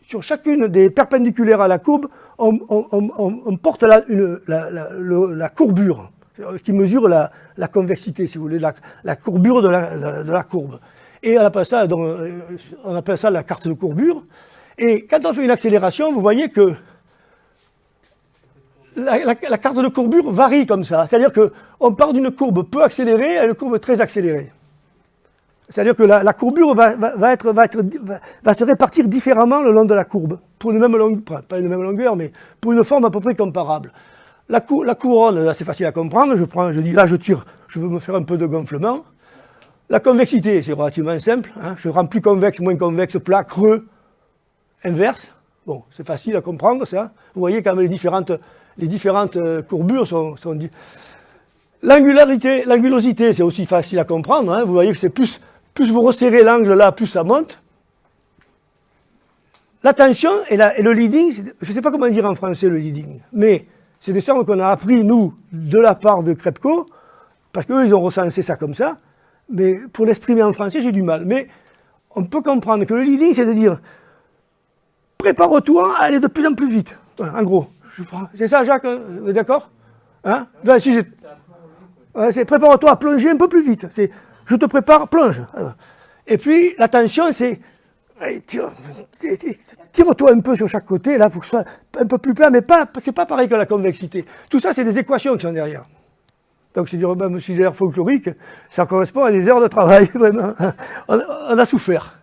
Sur chacune des perpendiculaires à la courbe, on porte la courbure, qui mesure la convexité, si vous voulez, la courbure de la courbe. Et on appelle ça la carte de courbure. Et quand on fait une accélération, vous voyez que la carte de courbure varie comme ça. C'est-à-dire qu'on part d'une courbe peu accélérée à une courbe très accélérée. C'est-à-dire que la courbure va se répartir différemment le long de la courbe, pour une même longueur, pas une même longueur, mais pour une forme à peu près comparable. La couronne, là, c'est facile à comprendre, je dis là je tire, je veux me faire un peu de gonflement. La convexité, c'est relativement simple, hein, je rends plus convexe, moins convexe, plat, creux, inverse. Bon, c'est facile à comprendre ça. Vous voyez quand même les différentes courbures sont l'angulosité, c'est aussi facile à comprendre, hein, vous voyez que c'est plus vous resserrez l'angle là, plus ça monte. La tension et le leading, je ne sais pas comment dire en français le leading, mais c'est des termes qu'on a appris, nous, de la part de Krepko, parce qu'eux, ils ont recensé ça comme ça, mais pour l'exprimer en français, j'ai du mal. Mais on peut comprendre que le leading, c'est de dire, prépare-toi à aller de plus en plus vite. Voilà, en gros, c'est ça, Jacques, vous êtes d'accord? Hein? Ben, si c'est prépare-toi à plonger un peu plus vite. C'est je te prépare, plonge. Et puis la tension, c'est tire-toi un peu sur chaque côté, là, pour que ce soit un peu plus plat, mais c'est pas pareil que la convexité. Tout ça, c'est des équations qui sont derrière. Donc c'est du Robin heures folklorique, ça correspond à des heures de travail, vraiment. On a souffert.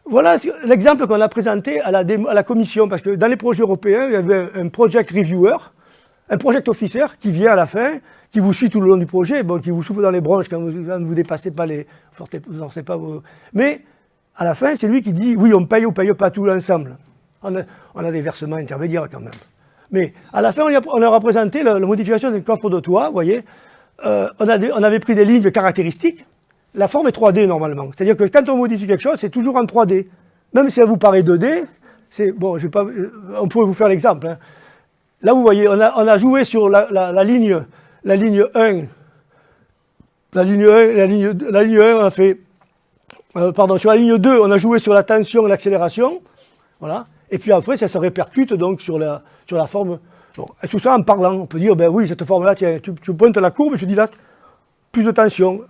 Voilà l'exemple qu'on a présenté à la commission, parce que dans les projets européens, il y avait un project reviewer, un project officer qui vient à la fin, qui vous suit tout le long du projet, bon, qui vous souffle dans les bronches quand vous ne dépassez pas vous en pas vos... Mais à la fin, c'est lui qui dit, oui, on paye ou paye pas tout l'ensemble. On a des versements intermédiaires quand même. Mais à la fin, on leur a présenté la modification d'un coffre de toit, vous voyez. On avait pris des lignes caractéristiques. La forme est 3D normalement. C'est-à-dire que quand on modifie quelque chose, c'est toujours en 3D. Même si elle vous paraît 2D, bon, on pourrait vous faire l'exemple. Hein. Là, vous voyez, on a joué sur la ligne 1. La ligne 1, on a fait... sur la ligne 2, on a joué sur la tension et l'accélération. Voilà. Et puis après, ça se répercute donc sur la forme. Bon, et tout ça en parlant. On peut dire, ben oui, cette forme-là, tu pointes la courbe, et je dis là, plus de tension.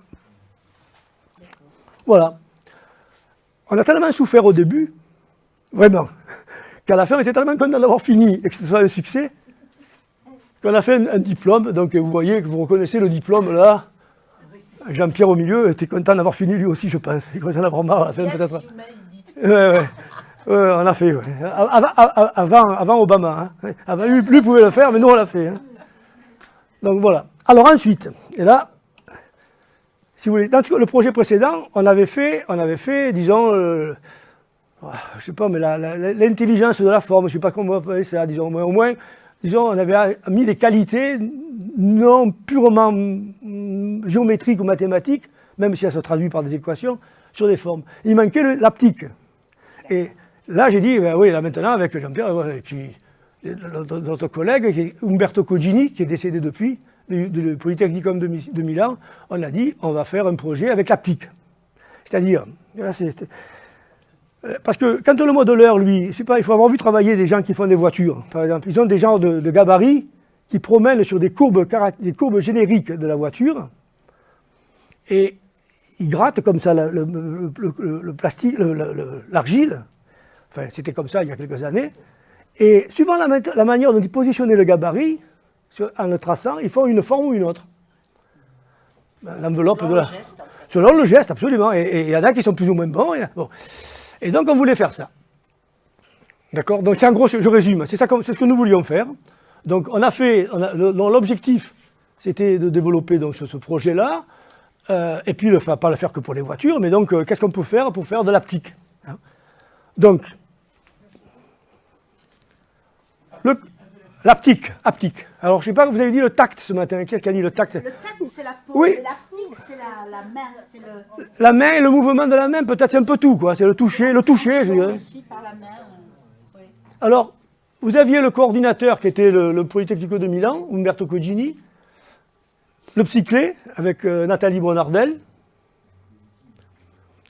Voilà. On a tellement souffert au début, vraiment, qu'à la fin, on était tellement content d'avoir fini et que ce soit un succès, qu'on a fait un diplôme. Donc vous voyez, que vous reconnaissez le diplôme là. Jean-Pierre au milieu était content d'avoir fini lui aussi, je pense. Il commençait à en avoir marre à la fin, peut-être. Ouais, on a fait, ouais. Avant Obama. Hein. Avant, lui pouvait le faire, mais nous on l'a fait. Hein. Donc voilà. Alors ensuite, et là, si vous voulez, dans le projet précédent, on avait fait, disons, je sais pas, mais l'intelligence de la forme, je sais pas comment on appelle ça, disons, au moins, disons, on avait mis des qualités non purement géométriques ou mathématiques, même si ça se traduit par des équations, sur des formes. Il manquait l'aptique. Et là, j'ai dit, ben oui, là maintenant, avec Jean-Pierre, et puis notre collègue, Umberto Cogini, qui est décédé depuis, du Polytechnicum de Milan, on a dit, on va faire un projet avec l'aptique. C'est-à-dire, là, parce que quand le modeleur, lui, c'est pas, il faut avoir vu travailler des gens qui font des voitures, par exemple. Ils ont des genres de gabarits qui promènent sur des courbes génériques de la voiture, et il gratte comme ça le plastique, l'argile. Enfin, c'était comme ça il y a quelques années. Et suivant la manière dont ils positionnaient le gabarit, en le traçant, ils font une forme ou une autre. L'enveloppe de la... Geste, en fait. Selon le geste, absolument. Et il y en a qui sont plus ou moins bons. Bon. Et donc, on voulait faire ça. D'accord? Donc, c'est en gros, je résume. C'est ce que nous voulions faire. Donc, l'objectif, c'était de développer donc, ce projet-là. Et puis, pas le faire que pour les voitures, mais donc, qu'est-ce qu'on peut faire pour faire de l'aptique, hein? Donc, l'aptique, haptique. Alors, je ne sais pas, vous avez dit le tact ce matin. Qu'est-ce qu'a dit le tact? Le tact, c'est la peau, Oui. et l'aptique, c'est la main, c'est le... La main et le mouvement de la main, peut-être c'est un peu tout, quoi. C'est le toucher, je dirais. Aussi par la main, oui. Alors, vous aviez le coordinateur qui était le Polytecnico de Milan, Umberto Cogini, le Psyclé, avec Nathalie Bonardel,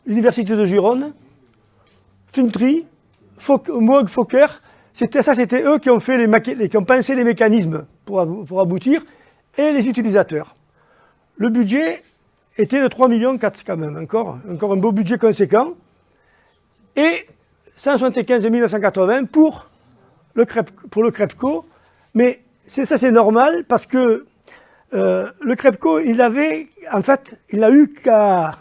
l'Université de Gironde, Fintry, Moog Fokker. C'était eux qui ont fait qui ont pensé les mécanismes pour aboutir, et les utilisateurs. Le budget était de 3,4 millions quand même, encore un beau budget conséquent, et 175 980 pour le Crepco, mais ça c'est normal parce que le Crepco, il n'a eu qu'à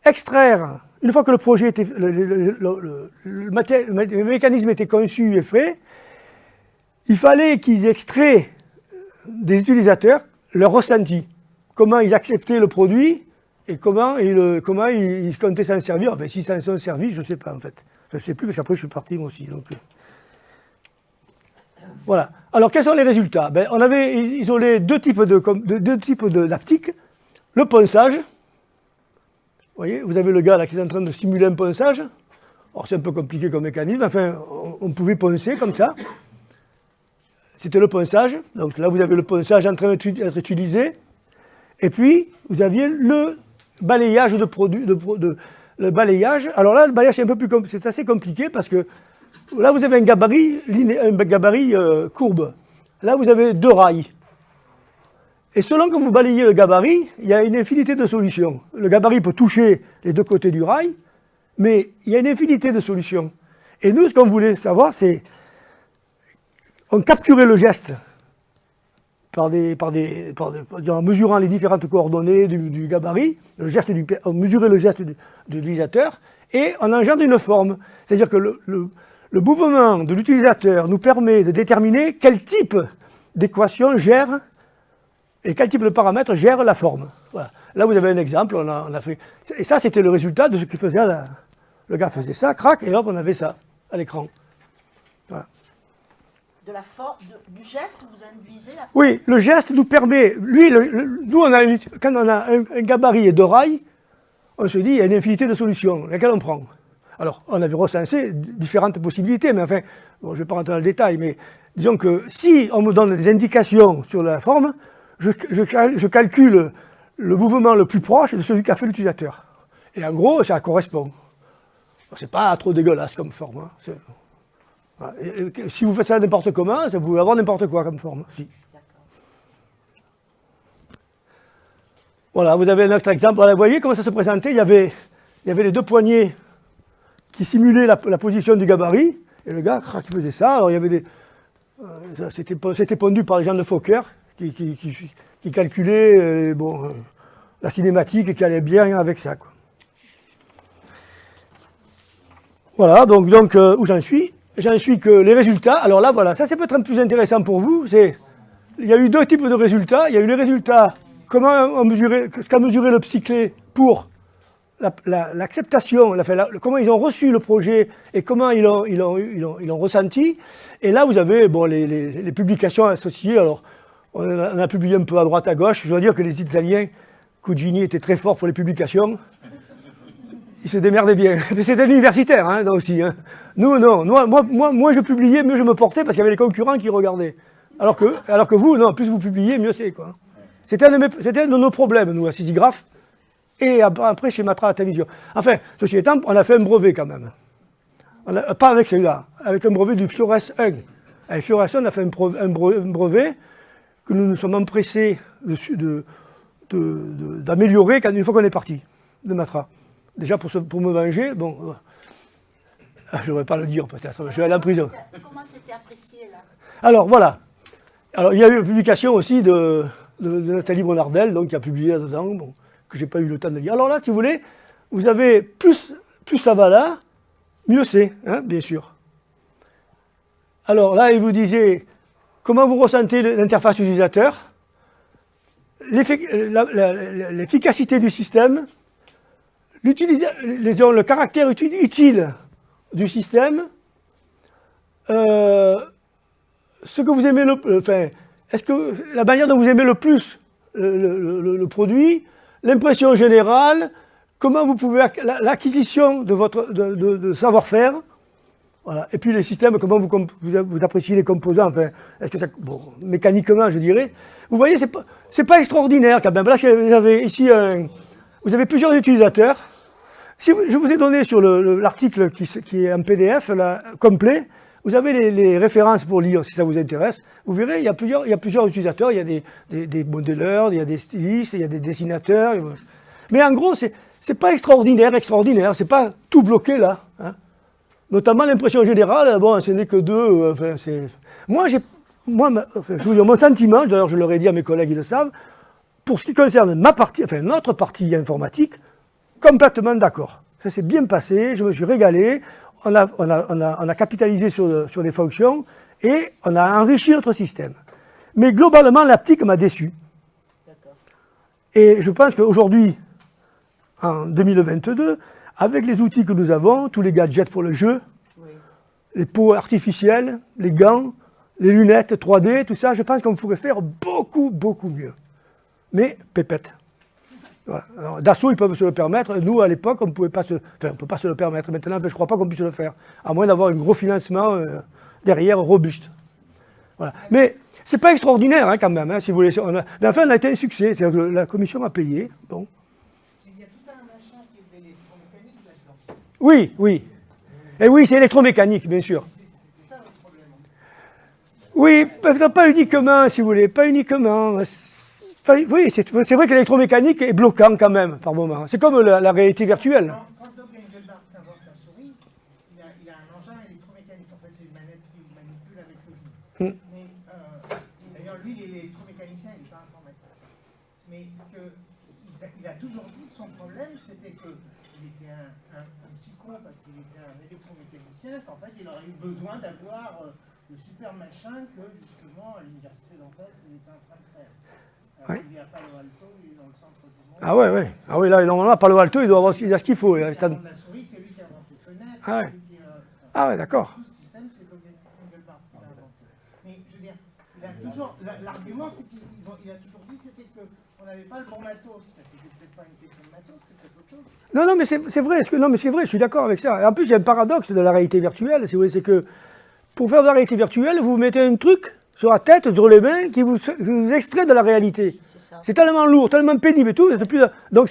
extraire, une fois que le projet était, le mécanisme était conçu et fait, il fallait qu'ils extraient des utilisateurs leur ressenti, comment ils acceptaient le produit et comment ils comptaient s'en servir. Enfin, s'ils s'en sont servis, je ne sais pas en fait. Je ne sais plus parce qu'après je suis parti moi aussi. Donc. Voilà. Alors quels sont les résultats? On avait isolé deux types d'aptiques. Le ponçage. Vous voyez, vous avez le gars là qui est en train de simuler un ponçage. Alors c'est un peu compliqué comme mécanisme, enfin on pouvait poncer comme ça. C'était le ponçage. Donc là vous avez le ponçage en train d'être utilisé. Et puis vous aviez le balayage de produits, le balayage. Alors là le balayage c'est assez compliqué parce que là vous avez un gabarit courbe. Là vous avez deux rails. Et selon que vous balayez le gabarit, il y a une infinité de solutions. Le gabarit peut toucher les deux côtés du rail, mais il y a une infinité de solutions. Et nous, ce qu'on voulait savoir, c'est on capturait le geste en mesurant les différentes coordonnées du gabarit, on mesurait le geste de l'utilisateur, et on engendre une forme. C'est-à-dire que le mouvement de l'utilisateur nous permet de déterminer quel type d'équation gère et quel type de paramètres gère la forme. Voilà. Là, vous avez un exemple, on a fait... Et ça, c'était le résultat de ce qu'il faisait. Le gars faisait ça, crac, et hop, on avait ça à l'écran. Voilà. Du geste, vous induisez la forme. Oui, le geste nous permet... Nous, quand on a un gabarit et deux rails, on se dit, il y a une infinité de solutions, lesquelles on prend. Alors, on avait recensé différentes possibilités, mais enfin, bon, je ne vais pas rentrer dans le détail, mais disons que si on me donne des indications sur la forme, je calcule le mouvement le plus proche de celui qu'a fait l'utilisateur. Et en gros, ça correspond. C'est pas trop dégueulasse comme forme. Hein. Voilà. Et si vous faites ça n'importe comment, ça peut avoir n'importe quoi comme forme. Si. Voilà, vous avez un autre exemple. Voilà, vous voyez comment ça se présentait. Il y avait les deux poignées qui simulaient la position du gabarit. Et le gars, qui faisait ça. Alors il y avait c'était pondu par les gens de Fokker qui calculaient la cinématique et qui allait bien avec ça, quoi. Voilà, donc où j'en suis? J'en suis que les résultats, alors là voilà, ça c'est peut-être un peu plus intéressant pour vous, il y a eu deux types de résultats. Il y a eu les résultats, ce qu'a mesuré le Psyclé pour l'acceptation, comment ils ont reçu le projet et comment ils l'ont ressenti. Et là vous avez les publications associées. Alors on a publié un peu à droite à gauche. Je dois dire que les Italiens, Cugini était très fort pour les publications. Il se démerdait bien. Mais c'était un universitaire, hein, là aussi. Hein. Nous, non. Moi, je publiais, mieux je me portais parce qu'il y avait les concurrents qui regardaient. Alors que vous, non, plus vous publiez, mieux c'est, quoi. C'était un de nos problèmes, nous, à Sisigraph. Et après, chez Matra à Télévision. Enfin, ceci étant, on a fait un brevet quand même. Pas avec celui-là, avec un brevet du Flores 1. Avec Flores 1, on a fait un brevet que nous nous sommes empressés d'améliorer une fois qu'on est parti de Matra. Déjà pour me venger, bon, je ne devrais pas le dire peut-être, je vais aller en prison. Comment c'était apprécié là? Alors voilà. Alors il y a eu une publication aussi de Nathalie Bonardel, donc qui a publié là-dedans, bon, que j'ai pas eu le temps de lire. Alors là, si vous voulez, vous avez plus ça va là, mieux c'est, hein, bien sûr. Alors là, il vous disait comment vous ressentez l'interface utilisateur, l'efficacité du système, le caractère utile du système, ce que vous aimez est-ce que la manière dont vous aimez le plus le produit, l'impression générale, comment vous pouvez l'acquisition de votre de savoir-faire, voilà. Et puis les systèmes, comment vous appréciez les composants, enfin, est-ce que ça, bon, mécaniquement, je dirais. Vous voyez, c'est pas extraordinaire quand même. Là, vous avez ici vous avez plusieurs utilisateurs. Si je vous ai donné sur l'article qui est en PDF là, complet, vous avez les références pour lire si ça vous intéresse. Vous verrez, il y a plusieurs utilisateurs. Il y a des modéleurs, il y a des stylistes, il y a des dessinateurs. Mais en gros, c'est pas extraordinaire. C'est pas tout bloqué là. Hein. Notamment l'impression générale, bon, ce n'est que deux. Enfin, je vous dis, mon sentiment, d'ailleurs je leur ai dit à mes collègues, ils le savent, pour ce qui concerne notre partie informatique, complètement d'accord. Ça s'est bien passé, je me suis régalé, on a capitalisé sur les fonctions et on a enrichi notre système. Mais globalement, l'aptique m'a déçu. Et je pense qu'aujourd'hui, en 2022, avec les outils que nous avons, tous les gadgets pour le jeu, les peaux artificielles, les gants, les lunettes 3D, tout ça, je pense qu'on pourrait faire beaucoup, beaucoup mieux. Mais pépette. Voilà. Alors, Dassault, ils peuvent se le permettre. Nous, à l'époque, on ne peut pas se le permettre. Maintenant, je ne crois pas qu'on puisse le faire. À moins d'avoir un gros financement derrière robuste. Voilà. Mais c'est pas extraordinaire, hein, quand même, hein, si vous voulez. Mais enfin, on a été un succès. C'est-à-dire que la commission a payé. Bon. Il y a tout un machin qui est de l'électromécanique là-dedans. Oui, oui. Et oui, c'est électromécanique, bien sûr. C'est ça le problème. Oui, pas uniquement, si vous voulez, pas uniquement. Enfin, oui, c'est vrai que l'électromécanique est bloquant quand même, par moment. C'est comme la réalité virtuelle. Quand Doug Engelbart invente la souris, il a un engin électromécanique. En fait, c'est une manette qui manipule avec le genou. Mais d'ailleurs, lui, il est électromécanicien, il n'est pas informaticien. Mais il a toujours dit que son problème, c'était qu'il était un petit con parce qu'il était un électromécanicien, qu'en fait, il aurait eu besoin d'avoir le super machin que, justement, à l'université d'en face, il était en train de faire. Oui. Il est à Palo Alto, il est dans le centre du monde. Ah ouais, ouais. Ah oui, là, normalement, à Palo Alto, il a ce qu'il faut. Il a inventé la souris, c'est lui qui a inventé fenêtre. Ah ouais. Lui qui, Ah ouais, d'accord. Tout ce système, c'est Engelbart qui l'a inventé. Mais je veux dire, il a toujours, l'argument, c'est qu'il a toujours dit, c'était qu'on n'avait pas le bon matos. C'était peut-être pas une question de matos, c'est peut-être autre chose. Non, mais c'est vrai. Non, mais c'est vrai, je suis d'accord avec ça. Et en plus, il y a un paradoxe de la réalité virtuelle, si vous voulez, c'est que pour faire de la réalité virtuelle, vous mettez un truc sur la tête, sur les mains, qui vous extrait de la réalité. C'est tellement lourd, tellement pénible et tout. Donc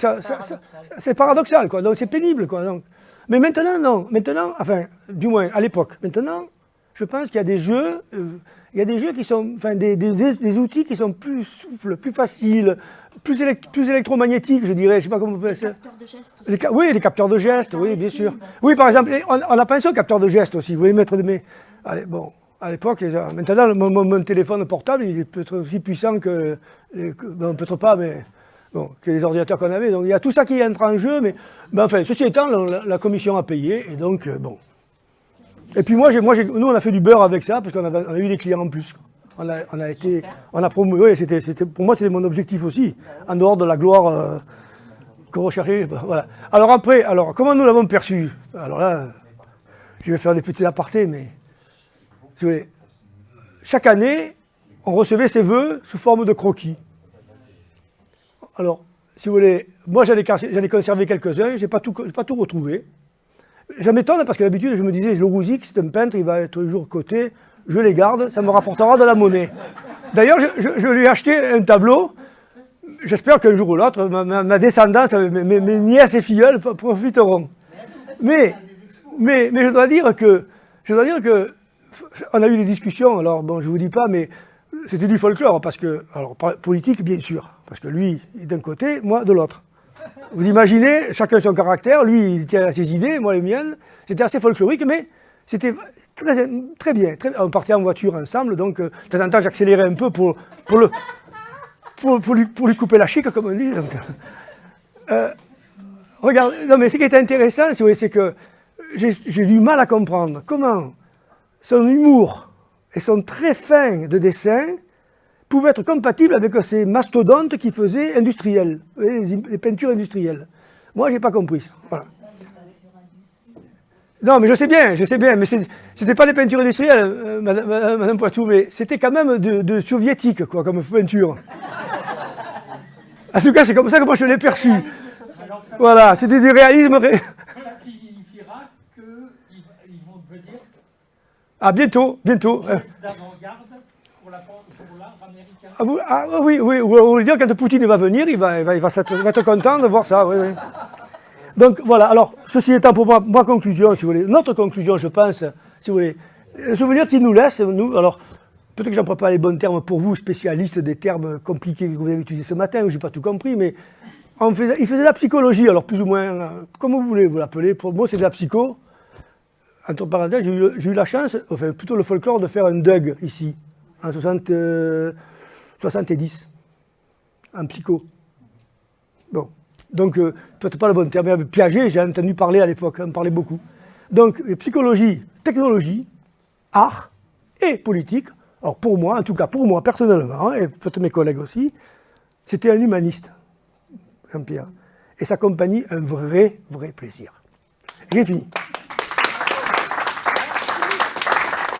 c'est paradoxal, quoi. Donc c'est pénible, quoi. Donc. Mais maintenant, non. Maintenant, enfin, du moins à l'époque. Maintenant, je pense qu'il y a des jeux, qui sont, enfin, des outils qui sont plus souples, plus faciles, plus électromagnétiques, je dirais. Je sais pas comment on peut dire. Capteurs de gestes. Oui, les capteurs de gestes, oui, bien sûr. Oui, par exemple, on a pensé aux capteurs de gestes aussi. Vous voulez mettre allez, bon. À l'époque, maintenant, mon téléphone portable, il est peut-être aussi puissant que peut-être pas, mais bon, que les ordinateurs qu'on avait. Donc il y a tout ça qui entre en jeu, mais enfin, ceci étant, la commission a payé, et donc bon. Et puis nous, on a fait du beurre avec ça, parce qu'on a eu des clients en plus. On a promu, oui, pour moi, c'était mon objectif aussi, en dehors de la gloire qu'on recherchait. Voilà. Alors comment nous l'avons perçu? Alors là, je vais faire des petits apartés, mais. Chaque année, on recevait ses vœux sous forme de croquis. Alors, si vous voulez, moi j'en ai conservé quelques-uns, je n'ai pas tout retrouvé. J'en m'étonne parce que d'habitude je me disais, le Rouzic, c'est un peintre, il va être toujours coté, je les garde, ça me rapportera de la monnaie. D'ailleurs, je lui ai acheté un tableau, j'espère qu'un jour ou l'autre, ma descendance, mes nièces et filleuls profiteront. Mais je dois dire que on a eu des discussions, alors bon, je vous dis pas, mais c'était du folklore, parce que, alors, politique, bien sûr, Parce que lui, il est d'un côté, moi de l'autre. Vous imaginez, chacun son caractère, lui, il tient à ses idées, moi les miennes. C'était assez folklorique, mais c'était très bien. On partait en voiture ensemble, donc de temps en temps, j'accélérais un peu pour lui couper la chic, comme on dit. Donc, regarde, non, mais ce qui est intéressant, si vous voulez, c'est que j'ai du mal à comprendre comment son humour et son très fin de dessin pouvaient être compatibles avec ces mastodontes qui faisaient industriels, les peintures industrielles. Moi, j'ai pas compris ça. Voilà. Non, mais je sais bien, mais c'était pas des peintures industrielles, Madame Poitou, mais c'était quand même de soviétique, quoi, comme peinture. En tout cas, c'est comme ça que moi je l'ai perçu. Voilà, c'était du réalisme. Ça signifiera qu'ils vont devenir Ah, bientôt. d'avant-garde pour l'art américain. Ah oui, on veut dire quand Poutine va venir, il va être content de voir ça, oui. Donc voilà, alors, ceci étant pour moi, ma conclusion, si vous voulez, notre conclusion, je pense, si vous voulez, le souvenir qu'il nous laisse, nous, alors, peut-être que j'en prends pas les bons termes pour vous, spécialistes des termes compliqués que vous avez utilisés ce matin, où j'ai pas tout compris, mais il faisait de la psychologie, alors plus ou moins, comme vous voulez vous l'appeler, pour moi c'est de la psycho. Entre parenthèses, j'ai eu la chance, enfin plutôt le folklore, de faire un DUG ici, en 70, en psycho. Bon, donc peut-être pas le bon terme, mais Piaget, j'ai entendu parler à l'époque, on parlait beaucoup. Donc psychologie, technologie, art et politique. Alors pour moi, en tout cas pour moi personnellement, et peut-être mes collègues aussi, c'était un humaniste, Jean-Pierre. Et ça accompagnait un vrai plaisir. J'ai fini.